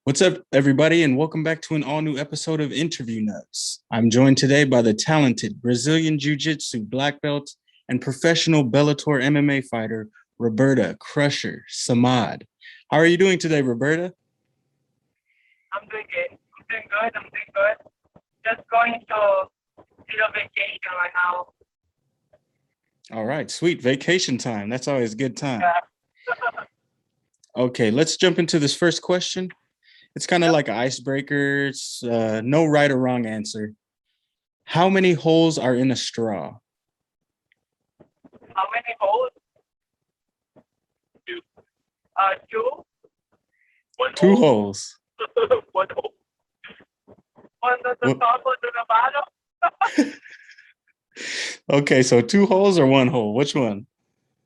What's up, everybody, and welcome back to an all new episode of Interview Nuts. I'm joined today by the talented Brazilian Jiu Jitsu black belt and professional Bellator MMA fighter, Roberta Crusher Samad. How are you doing today, Roberta? I'm doing good. I'm doing good. Just going to little vacation right now. All right, sweet vacation time. That's always a good time. Yeah. Okay, let's jump into this first question. It's kind of like an icebreaker. It's no right or wrong answer. How many holes are in a straw? How many holes? Two. Two. One Two hole. holes. One hole. One at the Well, top, one at the bottom. okay, so two holes or one hole? Which one?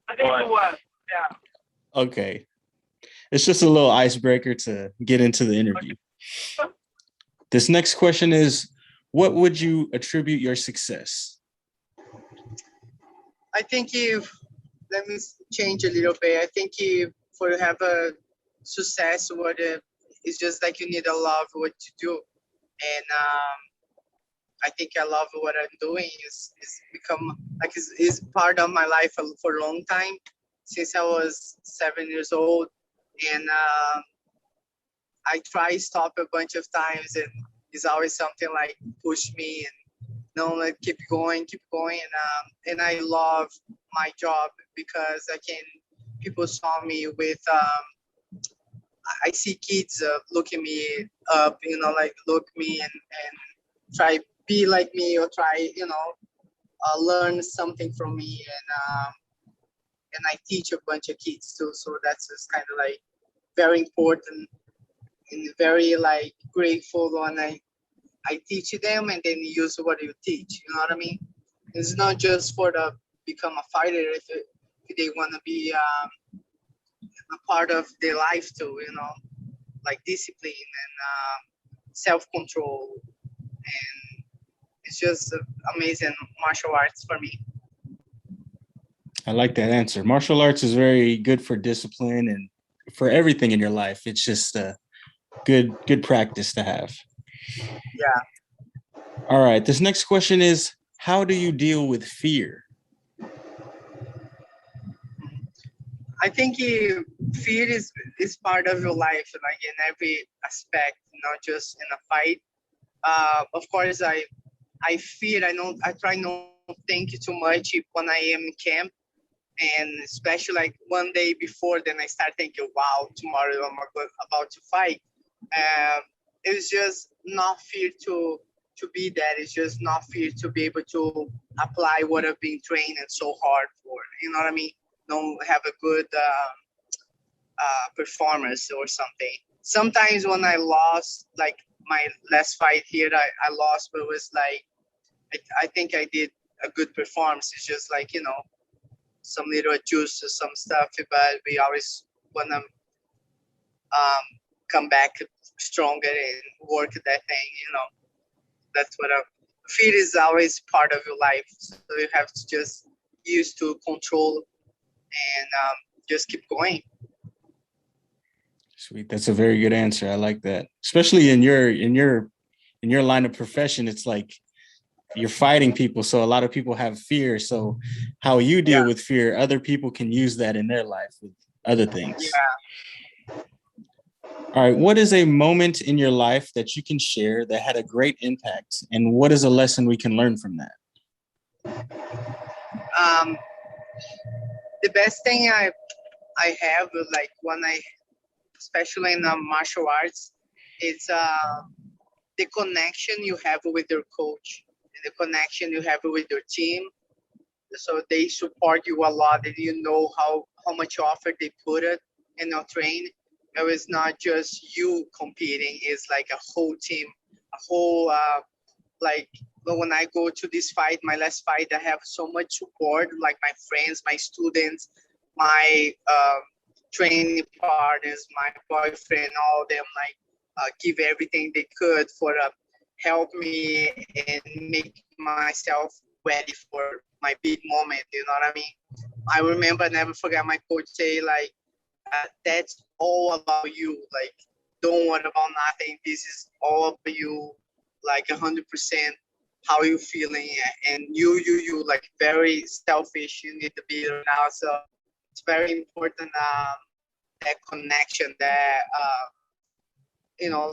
I think it was. Yeah. Okay. It's just a little icebreaker to get into the interview. This next question is, what would you attribute your success? I think let me change a little bit. I think for you have a success, it's just like you need to love what you do. And I think I love what I'm doing. Is become like is part of my life for a long time, since I was 7 years old. And I try stop a bunch of times, and it's always something like push me and like keep going, and I love my job because I can. People saw me with. I see kids look at me up, like look me and try be like me or try, learn something from me, and I teach a bunch of kids too. So that's just kind of like very important and very like grateful when I teach them and then use what you teach. You know what I mean? It's not just for the become a fighter if they want to be a part of their life too. Like discipline and self-control, and it's just amazing martial arts for me. I like that answer. Martial arts is very good for discipline and for everything in your life. It's just a good practice to have. Yeah. All right. This next question is, how do you deal with fear? I think fear is part of your life, like in every aspect, not just in a fight. Of course, I fear. I try not to think too much when I am in camp, and especially like one day before, then I start thinking, wow, tomorrow I'm about to fight. Um, it's just not fear to be that. It's just not fear to be able to apply what I've been training so hard for. You know what I mean? Don't have a good performance or something. Sometimes when I lost, like my last fight here, I lost, but it was like I think I did a good performance. It's just like some little adjust to some stuff, but we always wanna come back stronger and work that thing. That's what fear is always part of your life. So you have to just use to control and just keep going. Sweet. That's a very good answer. I like that. Especially in your line of profession, it's like you're fighting people. So a lot of people have fear. So how you deal with fear, other people can use that in their life with other things. Yeah. All right. What is a moment in your life that you can share that had a great impact? And what is a lesson we can learn from that? Um, the best thing I have like when especially in martial arts, it's the connection you have with your coach, and the connection you have with your team. So they support you a lot, and you know how much effort they put it in your train. It was not just you competing; it's like a whole team, a whole like. When I go to this fight, my last fight, I have so much support, like my friends, my students, my training partners, my boyfriend, all of them like give everything they could for help me and make myself ready for my big moment. You know what I mean? I remember, never forget my coach say like, that's all about you. Like don't worry about nothing. This is all of you, like 100%. How you feeling? And you like very selfish. You need to be right now. So it's very important. That connection, that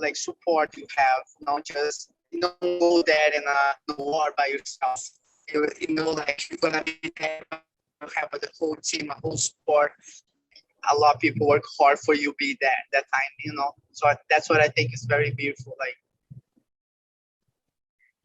like support you have. Not just you don't go there in a war by yourself. Like you're gonna be there. You have the whole team, a whole support. A lot of people work hard for you be there that time. So that's what I think is very beautiful. Like,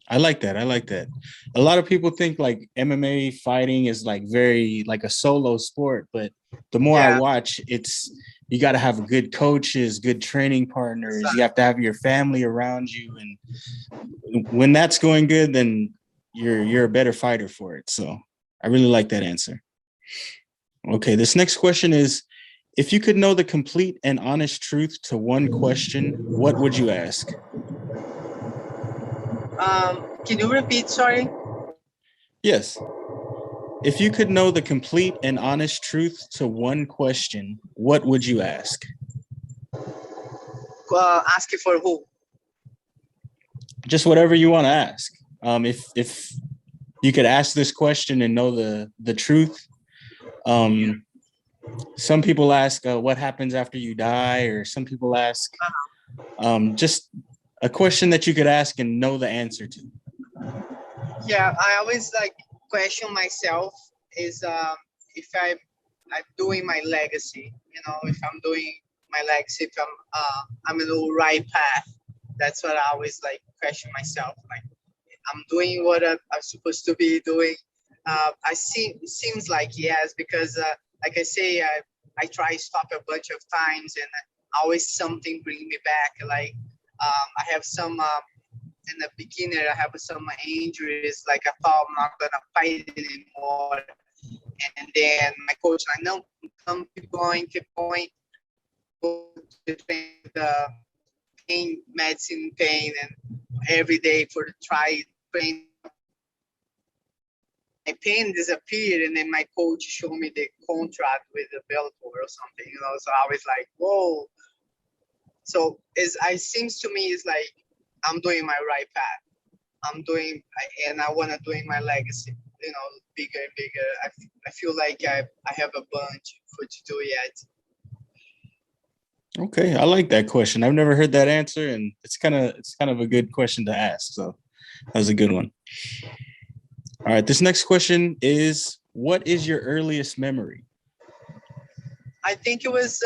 I like that. I like that. A lot of people think like MMA fighting is like very like a solo sport, but the more I yeah, watch, it's you got to have good coaches, good training partners. You have to have your family around you, and when that's going good, then you're a better fighter for it. So I really like that answer. Okay, this next question is, if you could know the complete and honest truth to one question, what would you ask? can you repeat? Sorry. Yes. If you could know the complete and honest truth to one question, what would you ask? Asking for who? Just whatever you want to ask. If you could ask this question and know the truth, some people ask what happens after you die, or some people ask just a question that you could ask and know the answer to. Yeah, I always like question myself is I'm doing my legacy. If I'm doing my legacy, if I'm in the right path. That's what I always like question myself. Like I'm doing what I'm supposed to be doing. It seems like yes, because like I say, I try stop a bunch of times, and always something bring me back. Like I have some in the beginning, I have some injuries. Like I thought I'm not gonna fight anymore, and then my coach like, no, come, keep going, go to the pain medicine, pain, and every day for the try pain. My pain disappeared, and then my coach showed me the contract with the Bellator or something. So I was like, whoa. So it seems to me it's like I'm doing my right path. And I want to doing my legacy, bigger and bigger. I feel like I have a bunch for to do yet. Okay, I like that question. I've never heard that answer, and it's kind of a good question to ask. So that was a good one. All right, this next question is, what is your earliest memory? I think it was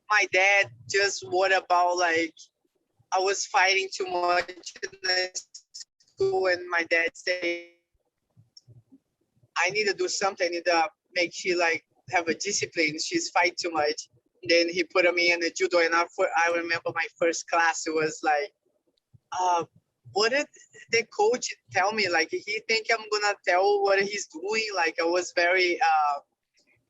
my dad just what about like I was fighting too much in the school, and my dad say I need to do something. I need to make she like have a discipline. She's fight too much. Then he put me in the judo, and I remember my first class. It was like, what did the coach tell me? Like he think I'm gonna tell what he's doing. Like I was very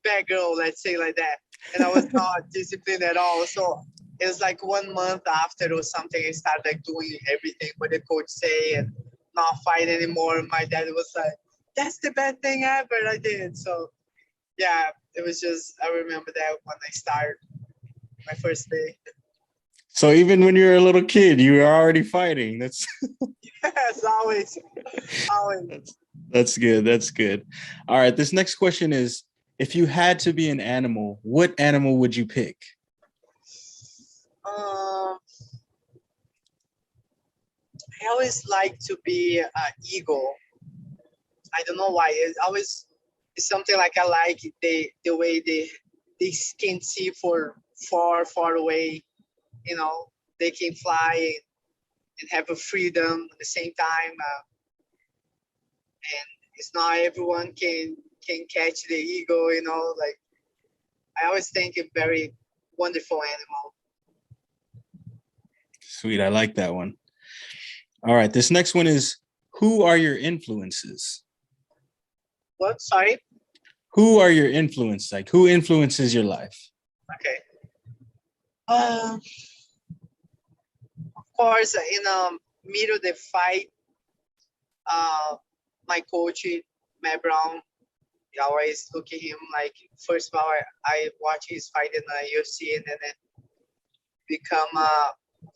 bad girl, let's say like that, and I was not disciplined at all. So it was like 1 month after or something, I started like doing everything what the coach say and not fight anymore. My dad was like, "That's the best thing ever I did." So yeah, it was just I remember that when I started my first day. So even when you were a little kid, you were already fighting. That's Yes, always. that's good. That's good. All right, this next question is, if you had to be an animal, what animal would you pick? I always like to be an eagle. I don't know why. It's something like I like the way they can see for far away. They can fly and have a freedom at the same time. And it's not everyone can catch the eagle. Like I always think a very wonderful animal. Sweet, I like that one. All right, this next one is, who are your influences? What? Sorry. Who are your influences? Like, who influences your life? Okay. Of course, in middle of the fight, my coach, Matt Brown, I always look at him like, first of all, I watch his fight in the UFC, and then become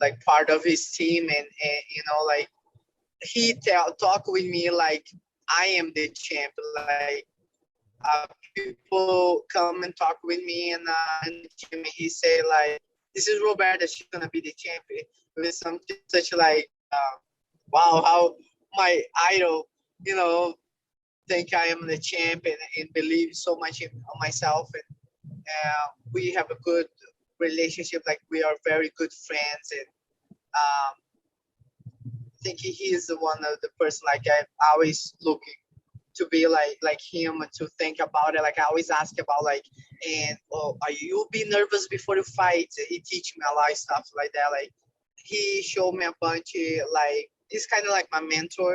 like part of his team, and you know, like he talk with me like I am the champ. Like people come and talk with me in the gym, and he say like, "This is Roberta. She's gonna be the champion." With something such like, wow, how my idol, you know, think I am the champ and believe so much in myself. And we have a good relationship. Like we are very good friends, and I think he is the one of the person like I'm always looking to be like him, to think about it. Like I always ask about like, and oh, are you be nervous before you fight? He teach me a lot of stuff like that. Like he showed me a bunch of like, he's kind of like my mentor.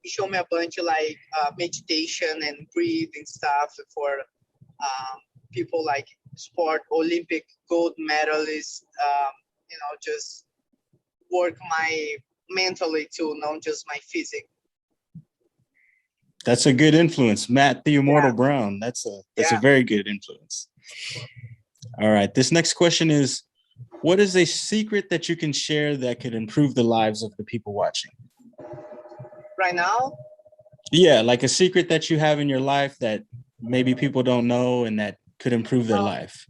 He showed me a bunch of like meditation and breathing stuff for people like sport Olympic gold medalists. You know, just work my mentally too, not just my physique. That's a good influence, Matt the Immortal Yeah. Brown. That's a Yeah. very good influence. All right, this next question is, what is a secret that you can share that could improve the lives of the people watching? Right now, Yeah, like a secret that you have in your life that maybe people don't know and that could improve their life.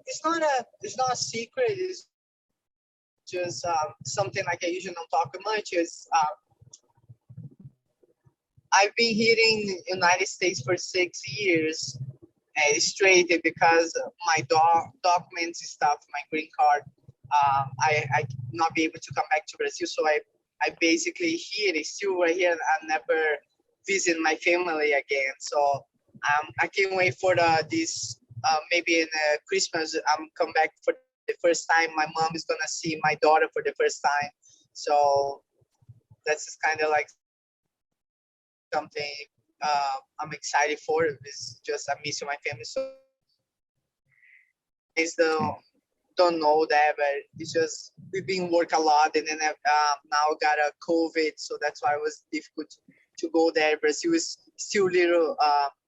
it's not a secret. It's just something like I usually don't talk much. Is I've been here in United States for 6 years straight because my documents and stuff, my green card, I not be able to come back to Brazil. So I basically here, still right here. I never visit my family again. So I can't wait for this. Maybe in Christmas, I'm come back for the first time. My mom is gonna see my daughter for the first time. So that's just kind of like something I'm excited for. It's just I miss my family. So it's don't know that, but it's just we've been work a lot, and then now got a COVID, so that's why it was difficult to go there. Brazil is still a little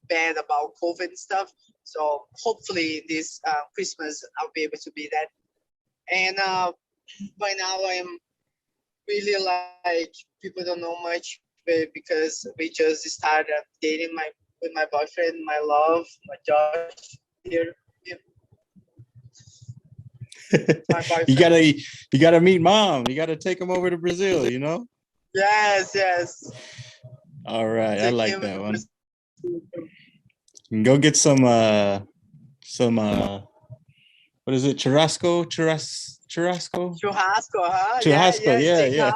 bad about COVID and stuff. So hopefully this Christmas I'll be able to be there. And by now I'm really like people don't know much, but because we just started dating with my boyfriend, my love, my Josh here. you gotta meet mom. You gotta take him over to Brazil, you know? Yes. All right, I like that one. Brazil. Go get some what is it? Churrasco? Churrasco, Huh? Churrasco, yeah.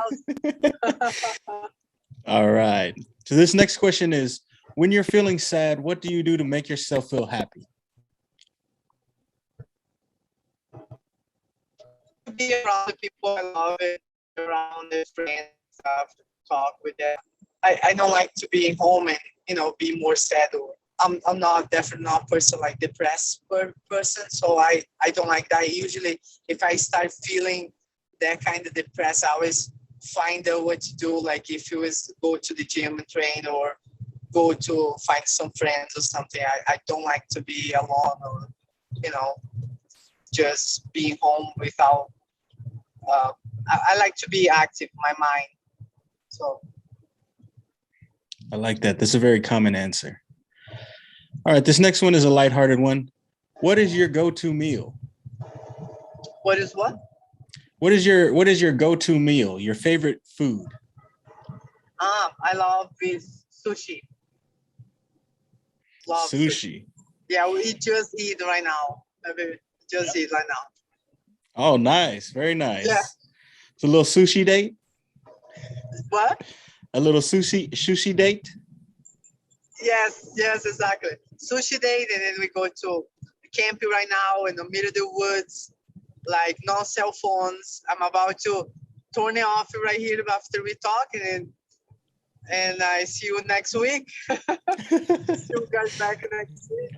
All right. So this next question is, when you're feeling sad, what do you do to make yourself feel happy? Be around the people I love, it, around the friends, stuff, talk with them. I don't like to be home and be more sad. I'm not definitely not a person like depressed person, so I don't like that. Usually, if I start feeling that kind of depressed, I always find out what to do. Like if you was go to the gym and train, or go to find some friends or something. I don't like to be alone, or just being home without. I like to be active, my mind. So I like that. That's a very common answer. All right, this next one is a lighthearted one. What is your go-to meal? What is what? What is your go-to meal? Your favorite food? I love this sushi. Love Sushi. Yeah, we just eat right now. Maybe just eat right now. Oh, nice. Very nice. Yeah. It's a little sushi date? What? A little sushi date? Yes, exactly. Sushi date, and then we go to camping right now in the middle of the woods, like no cell phones. I'm about to turn it off right here after we talk, and I see you next week. See you guys back next week.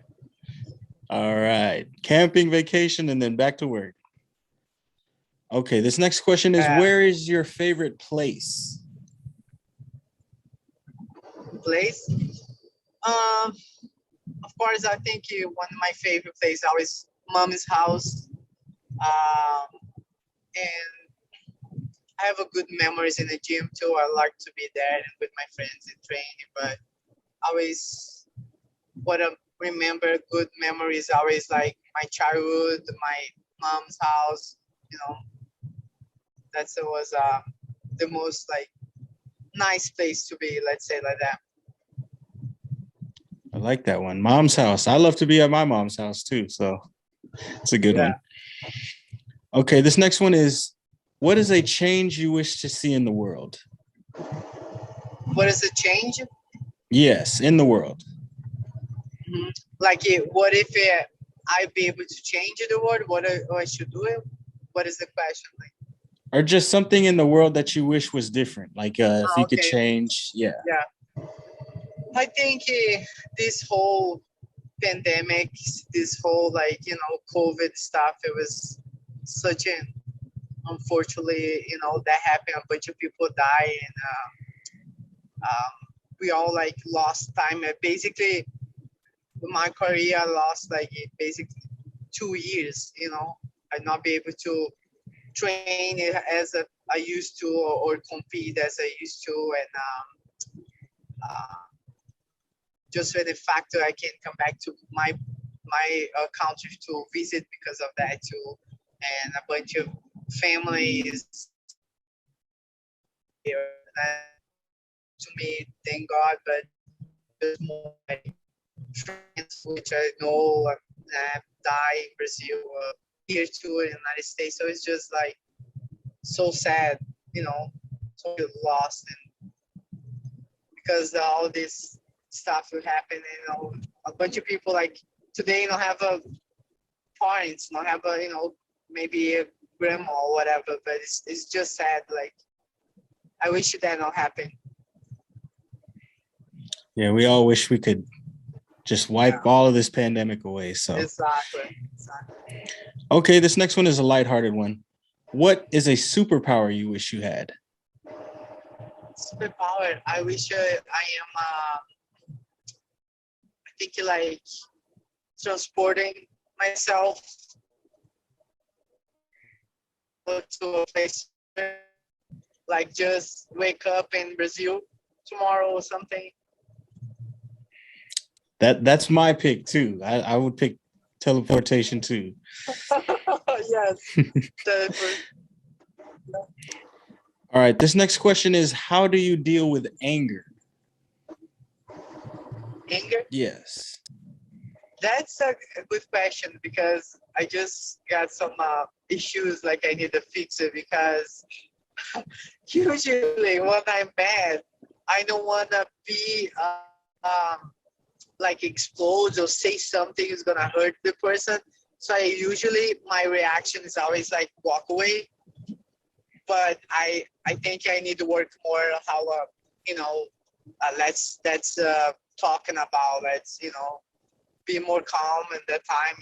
All right. Camping, vacation, and then back to work. Okay, this next question is, where is your favorite place? Place? Of course, I think one of my favorite places always Mommy's house. And I have a good memories in the gym too. I like to be there and with my friends and training, but always what I remember good memories always like my childhood, my mom's house. You know, that's it was the most like nice place to be. Let's say like that. I like that one. Mom's house. I love to be at my mom's house too. So it's a good Yeah. one. Okay, this next one is, what is a change you wish to see in the world? What is the change? Yes, in the world. Mhm. Like, what if I be able to change the world? What I should do it? What is the question? Like, Or just something in the world that you wish was different. Like if you could okay, change. Yeah. yeah. I think this whole pandemic, this whole like COVID stuff, it was such an unfortunately that happened. A bunch of people die, and we all like lost time. Basically, my career I lost like basically 2 years. I'd not be able to train as I used to or compete as I used to, and just for the factor I can come back to my country to visit because of that too, and a bunch of families here. To me, thank God, but there's more like friends which I know have died in Brazil, here too in the United States. So it's just like so sad, so lost, and because all this stuff will happen, a bunch of people like today don't have a parents, don't have a maybe a grandma or whatever, but it's just sad. Like I wish that don't happen. Yeah, we all wish we could just wipe all of this pandemic away. So Exactly. okay, this next one is a lighthearted one. What is a superpower you wish you had? Superpower. I wish I am. I think like transporting myself to a place, like just wake up in Brazil tomorrow or something. That's my pick too. I would pick teleportation too. Yes. All right, this next question is, how do you deal with anger? Anger? Yes. That's a good question because I just got some issues like I need to fix it because usually when I'm mad, I don't want to be like explode or say something is going to hurt the person. So my reaction is always like walk away. But I think I need to work more on how, let's talking about, let's, be more calm. And that time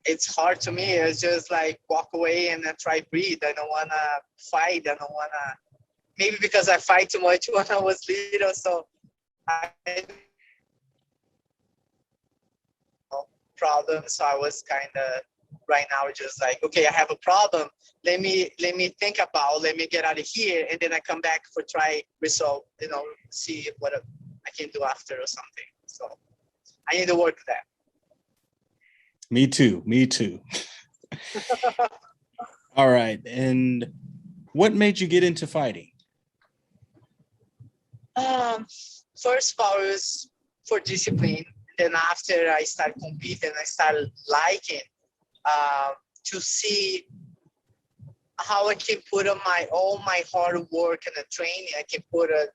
it's hard to me. It's just like walk away and then try breathe. I don't want to fight. I don't want to, maybe because I fight too much when I was little. So I problem. So I was kind of right now just like, okay, I have a problem. Let me think about, let me get out of here. And then I come back for try resolve, see what I can do after or something. So I need to work that. Me too. All right. And what made you get into fighting? First of all, it was for discipline. Then after I started competing, I started liking to see how I can put on all my hard work and the training I can put it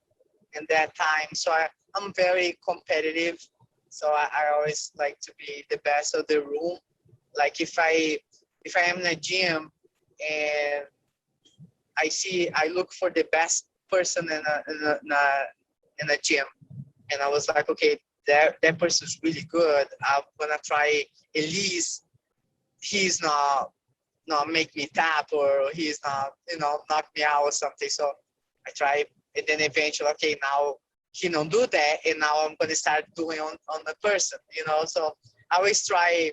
in that time. So I'm very competitive. So I always like to be the best of the room. Like if I am in a gym and I look for the best person in a gym, and I was like, okay, that person's really good. I'm gonna try at least he's not make me tap or he's not knock me out or something. So I try, and then eventually, okay, now he don't do that, and now I'm gonna start doing on the person. So I always try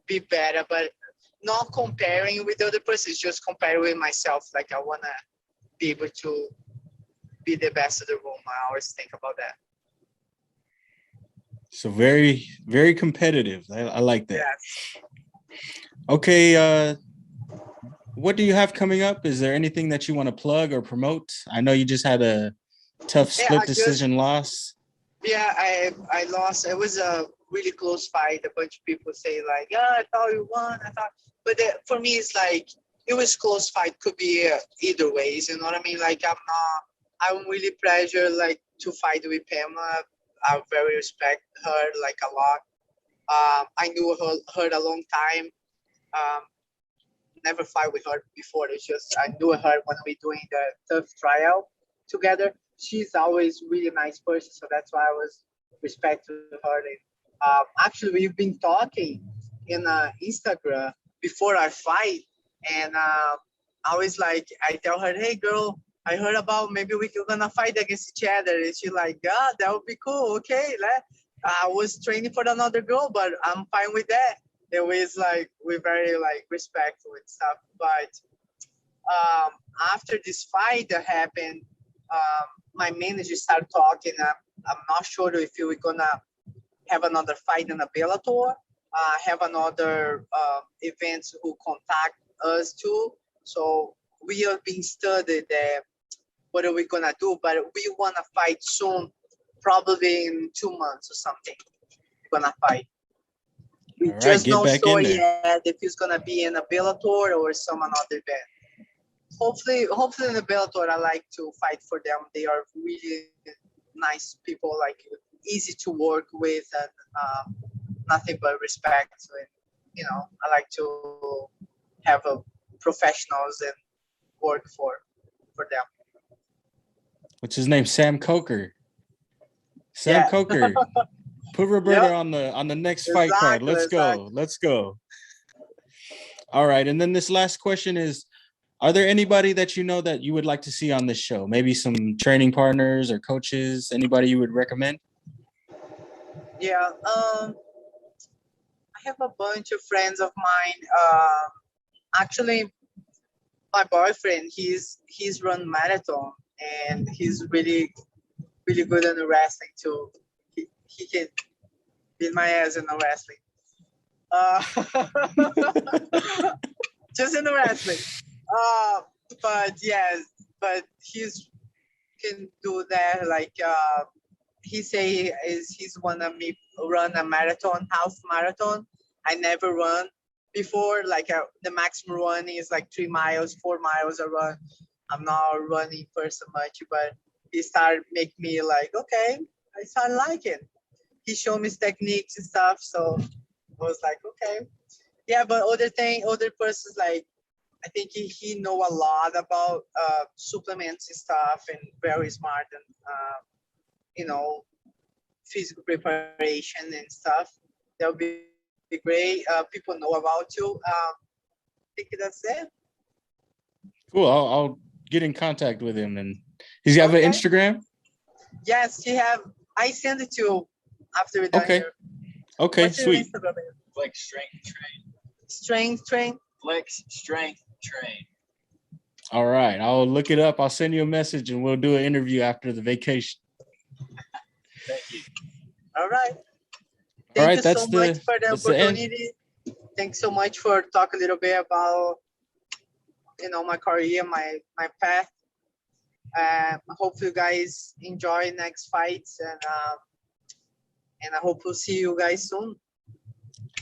be better, but not comparing with the other person, it's just comparing with myself. Like I wanna be able to be the best of the room. I always think about that. So very, very competitive. I like that. Yes. Okay, what do you have coming up? Is there anything that you want to plug or promote? I know you just had a tough split decision loss. Yeah, I lost. It was a really close fight. A bunch of people say like, "Yeah, I thought you won." But for me, it's like it was close fight. Could be either ways. You know what I mean? Like I'm really pleasure like to fight with Pamela. I very respect her like a lot. I knew her a long time. Um, never fight with her before. It's just I knew her when we doing the tough tryout together. She's always really nice person, so that's why I was respect to her. And, actually, we've been talking in Instagram before our fight, and I was like, I tell her, "Hey, girl, I heard about maybe we could gonna fight against each other," and she like, "Yeah, that would be cool. Okay, I was training for another girl, but I'm fine with that." It was like we're very like respectful and stuff. But after this fight that happened, my manager started talking. I'm not sure if we're gonna have another fight in a Bellator, have another events who contact us too. So we have been studied what are we gonna do, but we wanna fight soon, probably in 2 months or something. We're gonna fight. We All right, just get not back sure in there. yet if it's gonna be in a Bellator or some another event. Hopefully in the Bellator, I like to fight for them. They are really nice people, like easy to work with, and nothing but respect. And I like to have a professionals and work for them. What's his name? Sam Coker. Sam Yeah. Coker. Put Roberta Yep. on the next fight card. Let's go. Let's go. All right. And then this last question is, are there anybody that you know that you would like to see on this show? Maybe some training partners or coaches, anybody you would recommend? Yeah. I have a bunch of friends of mine. Actually, my boyfriend, he's run marathon, and he's really really good in the wrestling too. He can beat my ass in the wrestling. Uh, just in the wrestling. But yes, but he's can do that. Like he say he's wanna me run a marathon, half marathon. I never run before. Like the maximum running is like 3 miles, 4 miles a run. I'm not running for so much, but he started make me like, okay, I started liking. He showed me his techniques and stuff, so I was like, okay, yeah. But other persons like I think he know a lot about supplements and stuff, and very smart and physical preparation and stuff. That would be great. People know about you. I think that's it. Cool. I'll get in contact with him. And he's got an Instagram? Yes, he have. I send it to you after we're done here. Okay, What's sweet. Flex strength train. Strength train. Flex strength train. All right. I'll look it up. I'll send you a message and we'll do an interview after the vacation. Thank you. All right. All right, Thank you so much for the opportunity. Thanks so much for talking a little bit about my career, my path. I hope you guys enjoy next fights, and I hope we'll see you guys soon.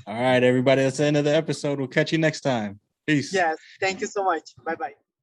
All right, everybody. That's the end of the episode. We'll catch you next time. Peace. Yes. Thank you so much. Bye-bye.